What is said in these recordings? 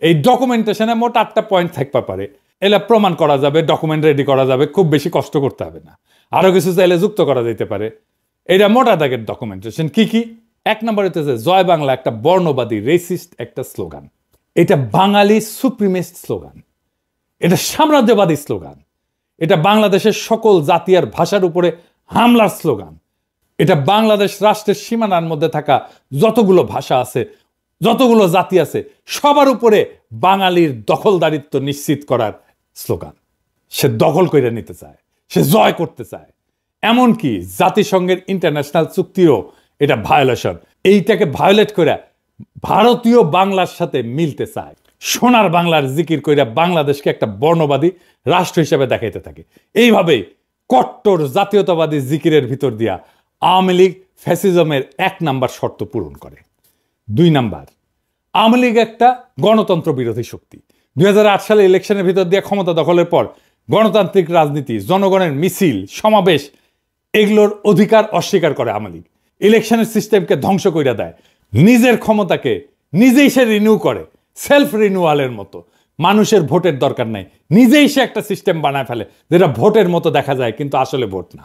এই ডকুমেন্টেশনে মোট 8টা পয়েন্ট থাকতে পারে। এলা প্রমাণ করা যাবে, ডকুমেন্ট রেডি করা যাবে, খুব বেশি কষ্ট করতে হবে না। আরো কিছু চাইলে যুক্ত করা যেতে পারে। এটা মোটা দাগের ডকুমেন্টেশন। কি কি? 1 নম্বর হচ্ছে জয় বাংলা একটা বর্ণবাদী রেসিস্ট একটা স্লোগান। এটা বাঙালি সুপ্রিমেস্ট স্লোগান, এটা সাম্রাজ্যবাদী স্লোগান, এটা বাংলাদেশের সকল জাতি আর ভাষার উপরে হামলার স্লোগান, এটা বাংলাদেশ রাষ্ট্রের সীমানার মধ্যে থাকা যতগুলো ভাষা আছে, যতগুলো জাতি আছে, সবার উপরে বাঙালির দখলদারিত্ব নিশ্চিত করার স্লোগান। সে দখল করে নিতে চায়, সে জয় করতে চায়, এমনকি জাতিসংঘের ইন্টারন্যাশনাল চুক্তিরও এটা ভায়োলেশন। এইটাকে ভায়োলেট করে ভারতীয় বাংলার সাথে মিলতে চায়। সোনার বাংলার জিকির কইরা বাংলাদেশকে একটা বর্ণবাদী রাষ্ট্র হিসেবে দেখাইতে থাকে। এইভাবেই কট্টর জাতীয়তাবাদী জিকিরের ভিতর দিয়া আওয়ামী লীগ ফ্যাসিজমের 1 নাম্বার শর্ত পূরণ করে। 2 নাম্বার, আওয়ামী লীগ একটা গণতন্ত্র বিরোধী শক্তি। 2008 সালে ইলেকশনের ভিতর দিয়ে ক্ষমতা দখলের পর গণতান্ত্রিক রাজনীতি, জনগণের মিছিল, সমাবেশ, এগুলোর অধিকার অস্বীকার করে আওয়ামী লীগ। ইলেকশনের সিস্টেমকে ধ্বংস করে দেয়, নিজের ক্ষমতাকে নিজেই সে রিনিউ করে, সেলফ রিনিউয়ালের মতো। মানুষের ভোটের দরকার নাই, নিজেই সে একটা সিস্টেম বানায় ফেলে যেটা ভোটের মতো দেখা যায় কিন্তু আসলে ভোট না।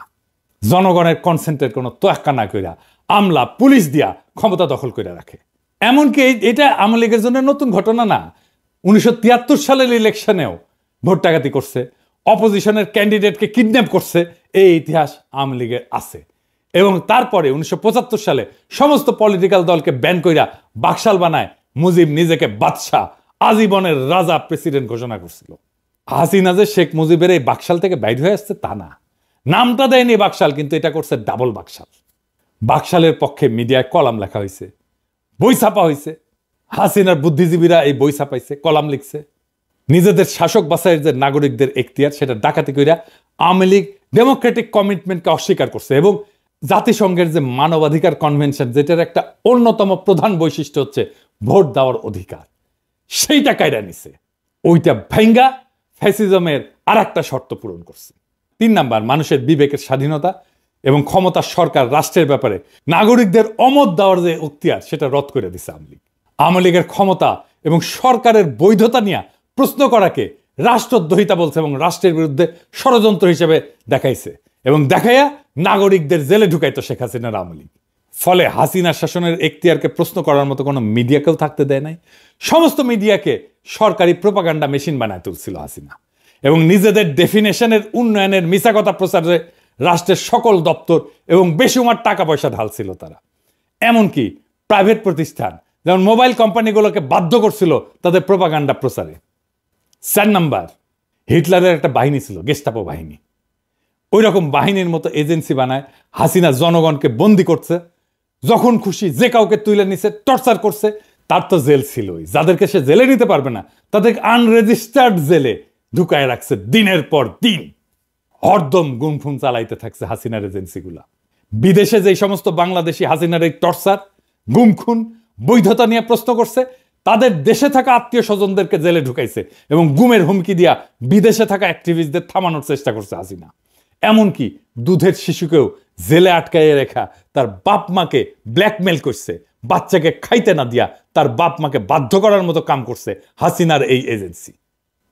জনগণের কনসেন্টের কোনো তোয়াক্কা না কইরা আমলা পুলিশ দিয়া ক্ষমতা দখল করে রাখে। এমনকি এটা আওয়ামী লীগের জন্য নতুন ঘটনা না। 1973 সালের ইলেকশনেও ভোট ডাকাতি করছে, অপোজিশনের ক্যান্ডিডেটকে কিডন্যাপ করছে, এই ইতিহাস আওয়ামী লীগের আছে। এবং তারপরে 1975 সালে সমস্ত পলিটিক্যাল দলকে ব্যান কইরা বাকশাল বানায় মুজিব নিজেকে বাদশাহ, আজীবনের রাজা প্রেসিডেন্ট ঘোষণা করছিল। হাসিনা যে শেখ মুজিবের এই বাকশাল থেকে বাইর হয়ে আসছে তা না, নামটা দেয়নি বাকশাল, কিন্তু এটা করছে ডাবল বাকশাল। বাকশালের পক্ষে মিডিয়ায় কলাম লেখা হয়েছে, বই ছাপা হয়েছে, হাসিনার বুদ্ধিজীবীরা এই বই ছাপাইছে, কলাম লিখছে। নিজেদের শাসক বাছাইয়ের যে নাগরিকদের এখতিয়ার সেটা ডাকাতি কইরা আওয়ামী লীগ ডেমোক্রেটিক কমিটমেন্টকে অস্বীকার করছে এবং জাতিসংঘের যে মানবাধিকার কনভেনশন, যেটার একটা অন্যতম প্রধান বৈশিষ্ট্য হচ্ছে ভোট দেওয়ার অধিকার, সেইটা কায়রা নিছে। ওইটা ভাঙ্গা ফ্যাসিজমের আর একটা শর্ত পূরণ করছে। 3 নাম্বার, মানুষের বিবেকের স্বাধীনতা এবং ক্ষমতার সরকার রাষ্ট্রের ব্যাপারে নাগরিকদের অমত দেওয়ার যে এখতিয়ার সেটা রদ করে দিছে আওয়ামী লীগ। আওয়ামী লীগের ক্ষমতা এবং সরকারের বৈধতা নিয়ে প্রশ্ন করাকে রাষ্ট্রদ্রোহিতা বলছে এবং রাষ্ট্রের বিরুদ্ধে ষড়যন্ত্র হিসেবে দেখাইছে এবং দেখাইয়া নাগরিকদের জেলে ঢুকাইতো শেখ হাসিনার আওয়ামী লীগ। ফলে হাসিনার শাসনের এখতিয়ারকে প্রশ্ন করার মতো কোনো মিডিয়াকেও থাকতে দেয় নাই। সমস্ত মিডিয়াকে সরকারি প্রোপাগান্ডা মেশিন বানায় তুলছিল হাসিনা এবং নিজেদের ডেফিনেশনের উন্নয়নের মিছা কথা প্রচারে রাষ্ট্রের সকল দপ্তর এবং বেসুমার টাকা পয়সা ঢালছিল তারা। এমনকি প্রাইভেট প্রতিষ্ঠান যেমন মোবাইল কোম্পানিগুলোকে বাধ্য করছিল তাদের প্রোপাগান্ডা প্রচারে। 4 নাম্বার, হিটলারের একটা বাহিনী ছিল, গেস্টাপো বাহিনী। ওই রকম বাহিনীর মতো এজেন্সি বানায় হাসিনা জনগণকে বন্দি করছে, যখন খুশি যে কাউকে তুলে নিছে, টর্চার করছে। তার তো জেল ছিলই, যাদেরকে সে জেলে নিতে পারবে না তাদেরকে আনরেজিস্টার্ড জেলে ঢুকায় রাখছে দিনের পর দিন। হরদম গুমফুম চালাইতে থাকছে হাসিনার এজেন্সিগুলা। বিদেশে যে সমস্ত বাংলাদেশি হাসিনার এই টর্চার, গুমখুন, বৈধতা নিয়ে প্রশ্ন করছে, তাদের দেশে থাকা আত্মীয় স্বজনদেরকে জেলে ঢুকাইছে এবং গুমের হুমকি দিয়া বিদেশে থাকা অ্যাক্টিভিস্টদের থামানোর চেষ্টা করছে হাসিনা। এমনকি দুধের শিশুকেও জেলে আটকাইয়ে রেখা তার বাপ মাকে ব্ল্যাকমেল করছে, বাচ্চাকে খাইতে না দিয়া তার বাপ মাকে বাধ্য করার মতো কাম করছে হাসিনার এই এজেন্সি।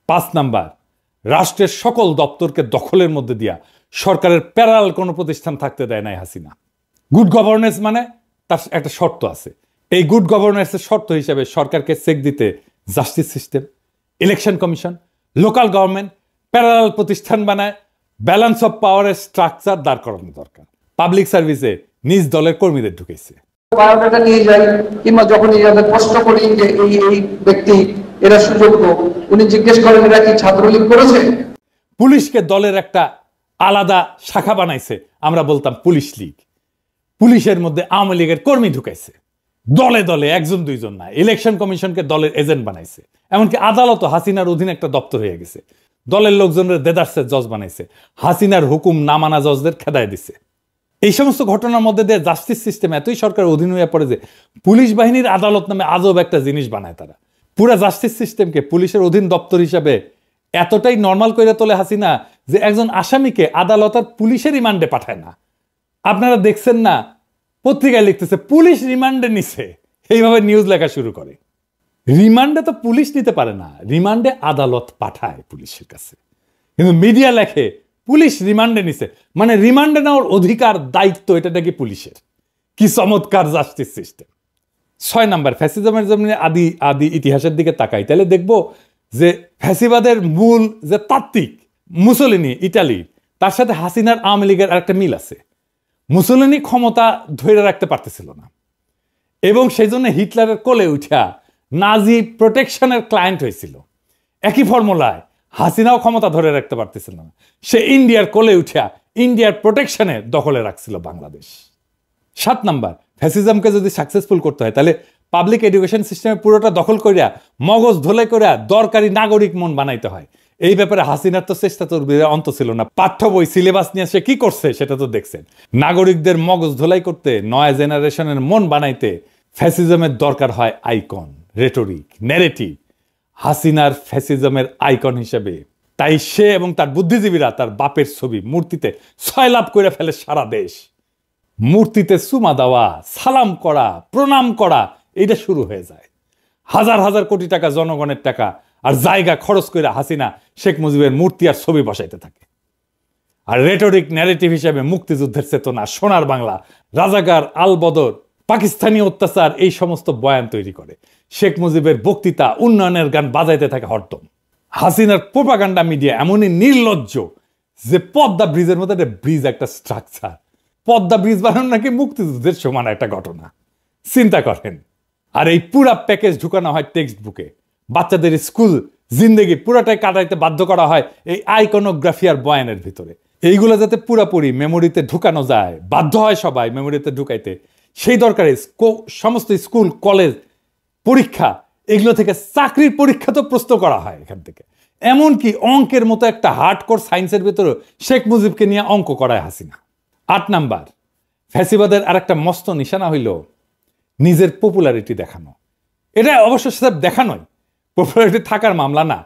5 নাম্বার, রাষ্ট্রের সকল দপ্তরকে দখলের মধ্যে দিয়া সরকারের প্যারাল কোনো প্রতিষ্ঠান থাকতে দেয় নাই হাসিনা। গুড গভর্নেন্স মানে তার একটা শর্ত আছে। এই গুড গভর্নেন্সের শর্ত হিসেবে সরকারকে চেক দিতে justice system, election commission, local government, parallel প্রতিষ্ঠান বানায় ব্যালেন্স অফ পাওয়ারের স্ট্রাকচার দাঁড় করানো দরকার। পাবলিক সার্ভিসে নিজ দলের কর্মীদের ঢুকেছে। বায়োডাটা নিয়ে যাই কিংবা যখন প্রশ্ন করি যে এই ব্যক্তি এরা সুযোগ্য, উনি জিজ্ঞেস করেন এরা কি ছাত্রলীগ করেছে। পুলিশকে দলের একটা আলাদা শাখা বানাইছে, আমরা বলতাম পুলিশ লীগ। পুলিশের মধ্যে আওয়ামী লীগের কর্মী ঢুকাইছে, দলে দলে, 1-2 না। ইলেকশন কমিশনকে দলের এজেন্ট বানাইছে। এমনকি আদালত হাসিনার অধীনে একটা দপ্তর হয়ে গেছে। দলের লোকজনের দেদারসের জজ বানাইছে, হাসিনার হুকুম না মানা জজদের খেদায় দিছে। এই সমস্ত ঘটনার মধ্যে দিয়ে জাস্টিস সিস্টেম এতই সরকারের অধীন হয়ে পড়ে যে পুলিশ বাহিনীর আদালত নামে আজব একটা জিনিস বানায় তারা। পুরা জাস্টিস সিস্টেমকে পুলিশের অধীন দপ্তর হিসাবে এতটাই নর্মাল করে তোলে হাসিনা যে একজন আসামিকে আদালত আর পুলিশের রিমান্ডে পাঠায় না। আপনারা দেখছেন না, পত্রিকায় লিখতেছে পুলিশ রিমান্ডে নিছে, এইভাবে নিউজ লেখা শুরু করে। রিমান্ডে তো পুলিশ নিতে পারে না, রিমান্ডে আদালত পাঠায় পুলিশের কাছে, কিন্তু মিডিয়া লেখে পুলিশ রিমান্ডে নিছে, মানে রিমান্ডে নেওয়ার অধিকার দায়িত্ব এটা নাকি পুলিশের। কি চমৎকার জাস্টিস সিস্টেম। 6 নাম্বার, ফ্যাসিজমের জন্য আদি আদি ইতিহাসের দিকে তাকাই, তাহলে দেখবো যে ফ্যাসিবাদের মূল যে তাত্ত্বিক মুসোলিনি ইটালি, তার সাথে হাসিনার আওয়ামী লীগের আরেকটা মিল আছে। মুসোলিনি ক্ষমতা ধরে রাখতে পারতেছিল না এবং সেই জন্য হিটলারের কোলে উঠা নাজি প্রোটেকশনের ক্লায়েন্ট হয়েছিল। একই ফর্মুলায় হাসিনাও ক্ষমতা ধরে রাখতে পারতেছিল না, সে ইন্ডিয়ার কোলে উঠা ইন্ডিয়ার প্রোটেকশনে দখলে রাখছিল বাংলাদেশ। 7 নাম্বার, ফ্যাসিজমকে যদি সাকসেসফুল করতে হয় তাহলে পাবলিক এডুকেশন সিস্টেমে পুরোটা দখল করিয়া মগজ ধোলাই করিয়া দরকারি নাগরিক মন বানাইতে হয়। এই ব্যাপারে হাসিনার তো চেষ্টা তোর অন্ত ছিল না। পাঠ্য বই সিলেবাস নিয়ে সে কি করছে সেটা তো দেখছেন। নাগরিকদের মগজ ধোলাই করতে, নয়া জেনারেশনের মন বানাইতে ফ্যাসিজমের দরকার হয় আইকন, রেটরিক, ন্যারেটিভ। হাসিনার ফ্যাসিজমের আইকন হিসেবে তাই সে এবং তার বুদ্ধিজীবীরা তার বাপের ছবি মূর্তিতে সয়লাভ করে ফেলে সারা দেশ। মূর্তিতে চুমা দেওয়া, সালাম করা, প্রণাম করা, এইটা শুরু হয়ে যায়। হাজার হাজার কোটি টাকা জনগণের টাকা আর জায়গা খরচ করে হাসিনা শেখ মুজিবের মূর্তি আর ছবি বসাইতে থাকে। আর রেটরিক ন্যারেটিভ হিসেবে মুক্তিযুদ্ধের চেতনা, সোনার বাংলা, রাজাকার, আল বদর, পাকিস্তানি অত্যাচার, এই সমস্ত বয়ান তৈরি করে। শেখ মুজিবের বক্তৃতা, উন্নয়নের গান বাজাইতে থাকে হরদম। হাসিনার প্রোপাগান্ডা মিডিয়া এমনই নির্লজ্জ যে পদ্মা ব্রিজের মধ্যে একটা ব্রিজ, একটা স্ট্রাকচার, পদ্মা ব্রিজ বানানো নাকি মুক্তিযুদ্ধের সমান একটা ঘটনা, চিন্তা করেন। আর এই পুরা প্যাকেজ ঢুকানো হয় টেক্সট বুকে। বাচ্চাদের স্কুল জিন্দেগি পুরাটাই কাটাইতে বাধ্য করা হয় এই আইকনোগ্রাফি আর বয়ানের ভিতরে। এইগুলো যাতে পুরাপুরি মেমোরিতে ঢুকানো যায়, বাধ্য হয় সবাই মেমোরিতে ঢুকাইতে, সেই দরকারে সমস্ত স্কুল, কলেজ, পরীক্ষা, এগুলো থেকে চাকরির পরীক্ষা তো প্রস্তুত করা হয় এখান থেকে। এমনকি অঙ্কের মতো একটা হার্ডকোর সায়েন্সের ভিতরে শেখ মুজিবকে নিয়ে অঙ্ক করায় হাসিনা। 8 নাম্বার, ফ্যাসিবাদের আর একটা মস্ত নিশানা হইল নিজের পপুলারিটি দেখানো। এটা অবশ্য সেটা দেখানোই, পপুলারিটি থাকার মামলা না।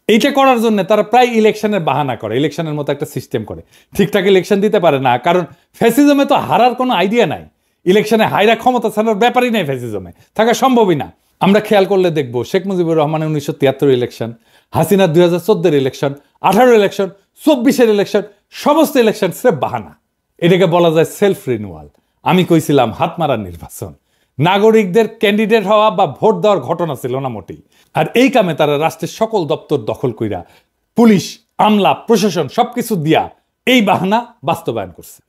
এইটা করার জন্য তারা প্রায় ইলেকশনের বাহানা করে, ইলেকশনের মতো একটা সিস্টেম করে। ঠিকঠাক ইলেকশন দিতে পারে না, কারণ ফ্যাসিজমে তো হারার কোনো আইডিয়া নাই। ইলেকশনে হাইরা ক্ষমতা ছাড়ার ব্যাপারই নাই, ফ্যাসিজমে থাকা সম্ভবই না। আমরা খেয়াল করলে দেখবো শেখ মুজিবুর রহমানের 1973 ইলেকশন, হাসিনার 2014 ইলেকশন, 18 ইলেকশন, 24 ইলেকশন, সমস্ত ইলেকশন স্রেফ বাহানা। এটাকে বলা যায় সেলফ রিনিউয়াল। আমি কইছিলাম হাতমারার নির্বাচন, নাগরিকদের ক্যান্ডিডেট হওয়া বা ভোট দেওয়ার ঘটনা ছিল না মোটেই। আর এই কামে তারা রাষ্ট্রের সকল দপ্তর দখল কইরা পুলিশ, আমলা, প্রশাসন সবকিছু দিয়া এই বাহানা বাস্তবায়ন করছে।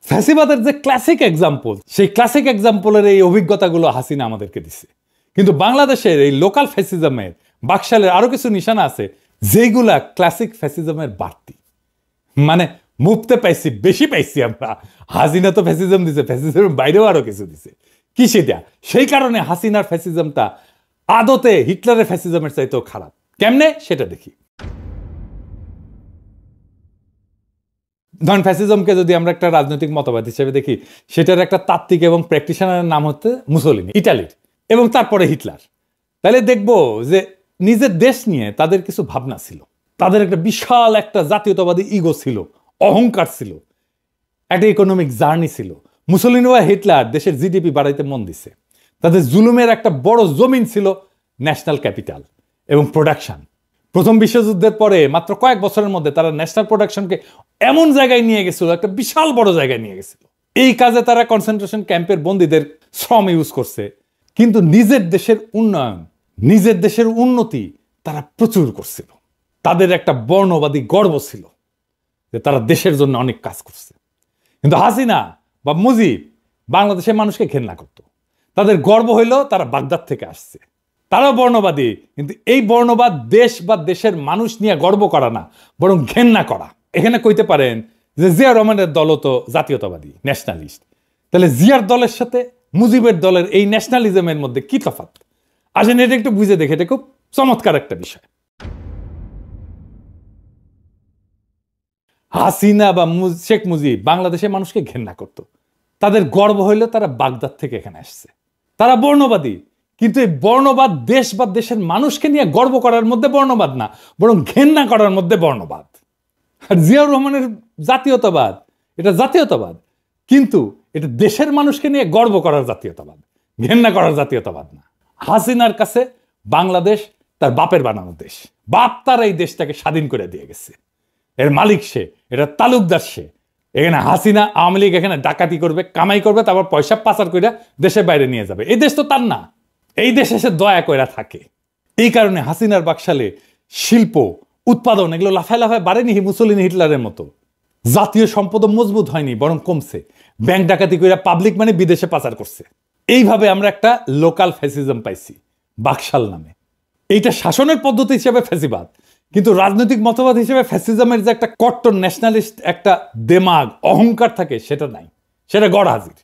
ফ্যাসিবাদের যে ক্লাসিক এক্সাম্পল, সেই ক্লাসিক এক্সাম্পলের এই অভিজ্ঞতাগুলো হাসিনা আমাদেরকে দিছে। কিন্তু বাংলাদেশের এই লোকাল ফ্যাসিজমের বাকশালের আরো কিছু নিশানা আছে যেগুলা ক্লাসিক ফ্যাসিজমের বাড়তি, মানে মুফতে পাইছি, বেশি পাইছি আমরা। হাসিনা তো ফ্যাসিজম দিছে, ফ্যাসিজমের বাইরেও আরো কিছু দিছে। কি সেটা? সেই কারণে হাসিনার ফ্যাসিজমটা আদতে হিটলারের ফ্যাসিজমের চাইতেও খারাপ। কেমনে সেটা দেখি। ধরেন ফ্যাসিজমকে যদি আমরা একটা রাজনৈতিক মতবাদ হিসেবে দেখি, সেটার একটা তাত্ত্বিক এবং প্র্যাকটিশনারের নাম হচ্ছে মুসোলিনি, ইটালির, এবং তারপরে হিটলার। তাহলে দেখবো যে নিজের দেশ নিয়ে তাদের কিছু ভাবনা ছিল, তাদের একটা বিশাল একটা জাতীয়তাবাদী ইগো ছিল, অহংকার ছিল, একটা ইকোনমিক জার্নি ছিল। মুসোলিনি বা হিটলার দেশের জিডিপি বাড়াইতে মন দিছে। তাদের জুলুমের একটা বড় জমিন ছিল ন্যাশনাল ক্যাপিটাল এবং প্রোডাকশন। প্রথম বিশ্বযুদ্ধের পরে মাত্র কয়েক বছরের মধ্যে তারা ন্যাশনাল প্রোডাকশনকে এমন জায়গায় নিয়ে গেছিল, একটা বিশাল বড় জায়গায় নিয়ে গেছিল। এই কাজে তারা কনসেন্ট্রেশন ক্যাম্পের বন্দীদের শ্রম ইউজ করছে, কিন্তু নিজের দেশের উন্নয়ন, নিজের দেশের উন্নতি তারা প্রচুর করছিল। তাদের একটা বর্ণবাদী গর্ব ছিল যে তারা দেশের জন্য অনেক কাজ করছে। কিন্তু হাসিনা বা মুজিব বাংলাদেশের মানুষকে ঘেন্না করত। তাদের গর্ব হইল তারা বাগদাদ থেকে আসছে, তারাও বর্ণবাদী, কিন্তু এই বর্ণবাদ দেশ বা দেশের মানুষ নিয়ে গর্ব করা না, বরং ঘেন্না করা। এখানে কইতে পারেন যে জিয়া রহমানের দলও তো জাতীয়তাবাদী, ন্যাশনালিস্ট। তাহলে জিয়ার দলের সাথে মুজিবের দলের এই ন্যাশনালিজমের মধ্যে কি তফাৎ? আসেন এটা একটু বুঝে দেখে, এটা খুব চমৎকার একটা বিষয়। হাসিনা বা শেখ মুজিব বাংলাদেশের মানুষকে ঘেন্না করত। তাদের গর্ব হইল তারা বাগদাদ থেকে এখানে আসছে। তারা বর্ণবাদী, কিন্তু এই বর্ণবাদ দেশ বা দেশের মানুষকে নিয়ে গর্ব করার মধ্যে বর্ণবাদ না, বরং ঘেন্না করার মধ্যে বর্ণবাদ। আর জিয়াউর রহমানের জাতীয়তাবাদ, এটা জাতীয়তাবাদ, কিন্তু এটা দেশের মানুষকে নিয়ে গর্ব করার জাতীয়তাবাদ, ঘেন্না করার জাতীয়তাবাদ না। হাসিনার কাছে বাংলাদেশ তার বাপের বানানো দেশ, বাপ তার এই দেশটাকে স্বাধীন করে দিয়ে গেছে, এর মালিক সে, এটা তালুকদার সে। এখানে হাসিনা আওয়ামী লীগ এখানে ডাকাতি করবে, কামাই করবে, তারপর পয়সা পাচার করে দেশের বাইরে নিয়ে যাবে। এই দেশ তো তার না, এই দেশে সে দয়া কইরা থাকে। এই কারণে হাসিনার বাকশালে শিল্প উৎপাদন এগুলো লাফায় লাফায় বাড়েনি মুসলিন হিটলারের মতো। জাতীয় সম্পদ মজবুত হয়নি, বরং কমছে। ব্যাংক ডাকাতি কইরা পাবলিক মানে বিদেশে পাচার করছে। এইভাবে আমরা একটা লোকাল ফ্যাসিজম পাইছি বাকশাল নামে। এইটা শাসনের পদ্ধতি হিসেবে ফ্যাসিবাদ, কিন্তু রাজনৈতিক মতবাদ হিসেবে ফ্যাসিজমের যে একটা কট্টর ন্যাশনালিস্ট একটা দেমাগ অহংকার থাকে সেটা নাই, সেটা গড় হাজির।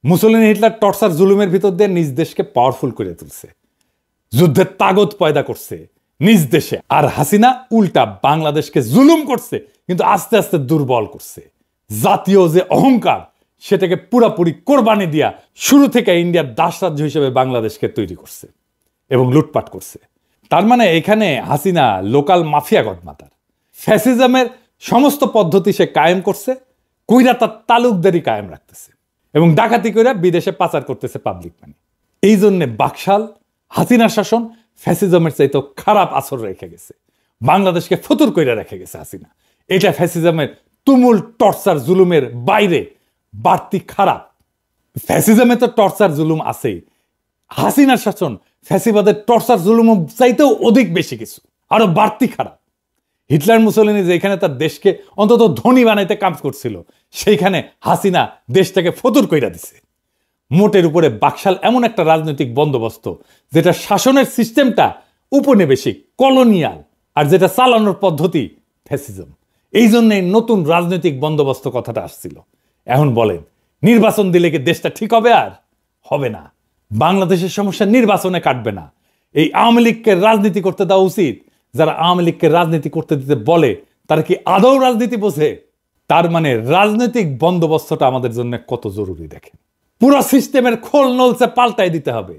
মুসলিন হিটলার টর্চার জুলুমের ভিতর দিয়ে নিজ দেশকে পাওয়ারফুল করে তুলছে, যুদ্ধের তাগত পয়দা করছে নিজ দেশে। আর হাসিনা উল্টা বাংলাদেশকে জুলুম করছে, কিন্তু আস্তে আস্তে দুর্বল করছে। জাতীয় যে অহংকার সেটাকে পুরাপুরি কোরবানি দিয়া শুরু থেকে ইন্ডিয়ার দাস রাজ্য হিসেবে বাংলাদেশকে তৈরি করছে এবং লুটপাট করছে। তার মানে এখানে হাসিনা লোকাল মাফিয়া গডমাতার। ফ্যাসিজমের সমস্ত পদ্ধতি সে কায়েম করছে, কইরা তার তালুকদারি কায়েম রাখতেছে এবং ডাকাতি কইরা বিদেশে পাচার করতেছে পাবলিক মানি। এই জন্যে বাকশাল হাসিনার শাসন ফ্যাসিজমের চাইতে খারাপ আসর রেখে গেছে, বাংলাদেশকে ফতুর কইরা রেখে গেছে হাসিনা। এটা ফ্যাসিজমের তুমুল টর্চার জুলুমের বাইরে বাড়তি খারাপ। ফ্যাসিজমে তো টর্চার জুলুম আছেই, হাসিনার শাসন ফ্যাসিবাদের টর্চার জুলুম চাইতেও অধিক বেশি কিছু, আরো বাড়তি খারাপ। হিটলার মুসলিনি যেখানে তার দেশকে অন্তত ধনী বানাইতে কাজ করছিল, সেইখানে হাসিনা দেশটাকে ফতুর কইরা দিছে। মোটের উপরে বাকশাল এমন একটা রাজনৈতিক বন্দোবস্ত যেটা শাসনের সিস্টেমটা উপনিবেশিক কলোনিয়াল, আর যেটা চালানোর পদ্ধতি ফ্যাসিজম। এই জন্যে নতুন রাজনৈতিক বন্দোবস্ত কথাটা আসছিল। এখন বলেন, নির্বাচন দিলে কি দেশটা ঠিক হবে? আর হবে না। বাংলাদেশের সমস্যা নির্বাচনে কাটবে না। এই আওয়ামী লীগকে রাজনীতি করতে দেওয়া উচিত। যারা আওয়ামী লীগকে রাজনীতি করতে দিতে বলে তারা কি আদৌ রাজনীতি বোঝে? তার মানে রাজনৈতিক বন্দোবস্তটা আমাদের জন্য কত জরুরি দেখেন। পুরো সিস্টেমের খোল নলসে পাল্টাই দিতে হবে।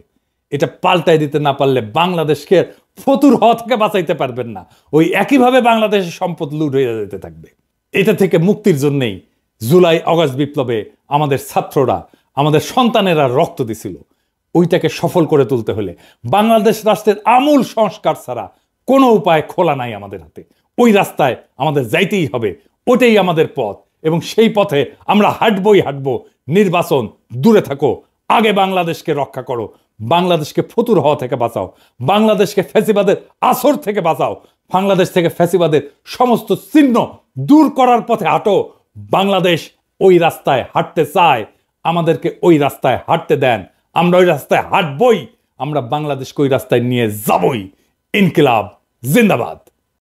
এটা পাল্টাই দিতে না পারলে বাংলাদেশকে ফতুর হওয়া থেকে বাঁচাইতে পারবেন না। ওই একইভাবে বাংলাদেশের সম্পদ লুট হয়ে যেতে থাকবে। এটা থেকে মুক্তির জন্যই জুলাই অগাস্ট বিপ্লবে আমাদের ছাত্ররা, আমাদের সন্তানেরা রক্ত দিছিল। ওইটাকে সফল করে তুলতে হলে বাংলাদেশ রাষ্ট্রের আমূল সংস্কার ছাড়া কোনো উপায় খোলা নাই আমাদের হাতে। ওই রাস্তায় আমাদের যাইতেই হবে, ওটাই আমাদের পথ এবং সেই পথে আমরা হাঁটবো। নির্বাচন দূরে থাকো, আগে বাংলাদেশকে রক্ষা করো, বাংলাদেশকে ফতুর হওয়া থেকে বাঁচাও, বাংলাদেশকে ফ্যাসিবাদের আসর থেকে বাঁচাও, বাংলাদেশ থেকে ফ্যাসিবাদের সমস্ত চিহ্ন দূর করার পথে হাঁটো। বাংলাদেশ ওই রাস্তায় হাঁটতে চায়, আমাদেরকে ওই রাস্তায় হাঁটতে দেন। আমরা ওই রাস্তায় হাঁটবই, আমরা বাংলাদেশকে ওই রাস্তায় নিয়ে যাবই। ইনকিলাব জিন্দাবাদ।